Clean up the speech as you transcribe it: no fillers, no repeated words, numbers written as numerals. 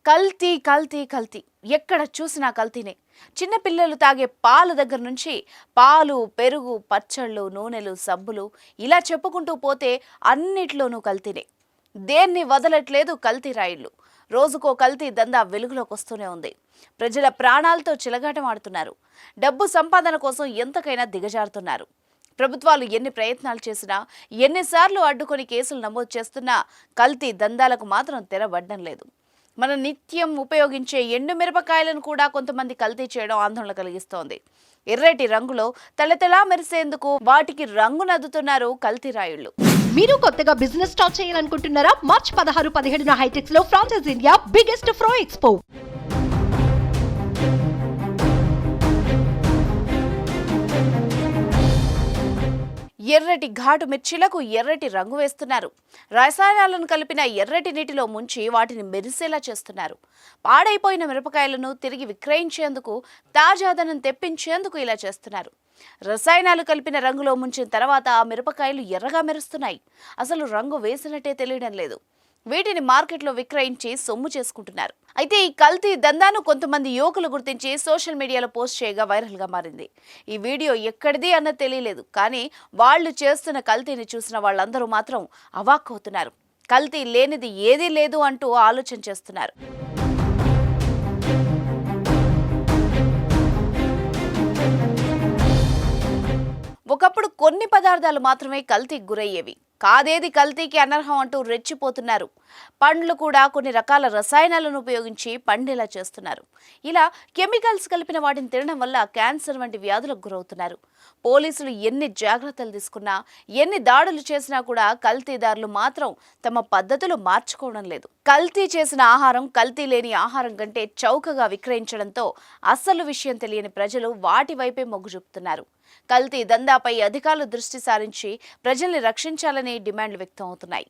కల్తీ కల్తీ కల్తీ ఎక్కడ చూసినా కల్తీనే. చిన్న పిల్లలు తాగే పాల దగ్గర నుంచి పాలు, పెరుగు, పచ్చళ్ళు, నూనెలు, సబ్బులు ఇలా చెప్పుకుంటూ పోతే అన్నిట్లోనూ కల్తీనే. దేన్ని వదలట్లేదు కల్తీ రాయిళ్లు. రోజుకో కల్తీ దందా వెలుగులోకి వస్తూనే ఉంది. ప్రజల ప్రాణాలతో చిలగాటమాడుతున్నారు. డబ్బు సంపాదన కోసం ఎంతకైనా దిగజారుతున్నారు. ప్రభుత్వాలు ఎన్ని ప్రయత్నాలు చేసినా, ఎన్నిసార్లు అడ్డుకొని కేసులు నమోదు చేస్తున్నా కల్తీ దందాలకు మాత్రం తెరవడ్డం లేదు. మనం నిత్యం ఉపయోగించే ఎండు మిరపకాయలను కూడా కొంతమంది కల్తీ చేయడం ఆందోళన కలిగిస్తోంది. ఎర్రటి రంగులో తళతళా మెరిసేందుకు వాటికి రంగు నద్దుతున్నారు కల్తీ రాయుళ్లు. మీరు కొత్తగా బిజినెస్ స్టార్ట్ చేయాలనుకుంటున్నారా? మార్చ్ 16-17 హైటెక్స్ లో ఫ్రాన్సెస్ ఇండియా బిగ్గెస్ట్ ఫ్రో ఎక్స్పో. ఎర్రటి ఘాటు మిర్చీలకు ఎర్రటి రంగు వేస్తున్నారు. రసాయనాలను కలిపిన ఎర్రటి నీటిలో ముంచి వాటిని మెరిసేలా చేస్తున్నారు. పాడైపోయిన మిరపకాయలను తిరిగి విక్రయించేందుకు, తాజాదనం తెప్పించేందుకు ఇలా చేస్తున్నారు. రసాయనాలు కలిపిన రంగులో ముంచిన తర్వాత ఆ మిరపకాయలు ఎర్రగా మెరుస్తున్నాయి. అసలు రంగు వేసినట్టే తెలియడం లేదు. వీటిని మార్కెట్లో విక్రయించి సొమ్ము చేసుకుంటున్నారు. అయితే ఈ కల్తీ దందాను కొంతమంది యువకులు గుర్తించి సోషల్ మీడియాలో పోస్ట్ చేయగా వైరల్గా మారింది. ఈ వీడియో ఎక్కడిది అన్నది తెలియలేదు, కానీ వాళ్ళు చేస్తున్న కల్తీని చూసిన వాళ్ళందరూ మాత్రం అవాక్కవుతున్నారు. కల్తీ లేనిది ఏదీ లేదు అంటూ ఆలోచన చేస్తున్నారు. ఒకప్పుడు కొన్ని పదార్థాలు మాత్రమే కల్తీకి గురయ్యేవి. కాదేది కల్తీకి అనర్హం అంటూ రెచ్చిపోతున్నారు. పండ్లు కూడా కొన్ని రకాల రసాయనాలను ఉపయోగించి పండేలా చేస్తున్నారు. ఇలా కెమికల్స్ కలిపిన వాటిని తినడం వల్ల క్యాన్సర్ వంటి వ్యాధులకు గురవుతున్నారు. పోలీసులు ఎన్ని జాగ్రత్తలు తీసుకున్నా, ఎన్ని దాడులు చేసినా కూడా కల్తీదారులు మాత్రం తమ పద్ధతులు మార్చుకోవడం లేదు. కల్తీ చేసిన ఆహారం కల్తీ లేని ఆహారం కంటే చౌకగా విక్రయించడంతో అసలు విషయం తెలియని ప్రజలు వాటి వైపే మొగ్గు చూపుతున్నారు. కల్తీ దందాపై అధికారులు దృష్టి సారించి ప్రజల్ని రక్షించాలని డిమాండ్లు వ్యక్తం అవుతున్నాయి.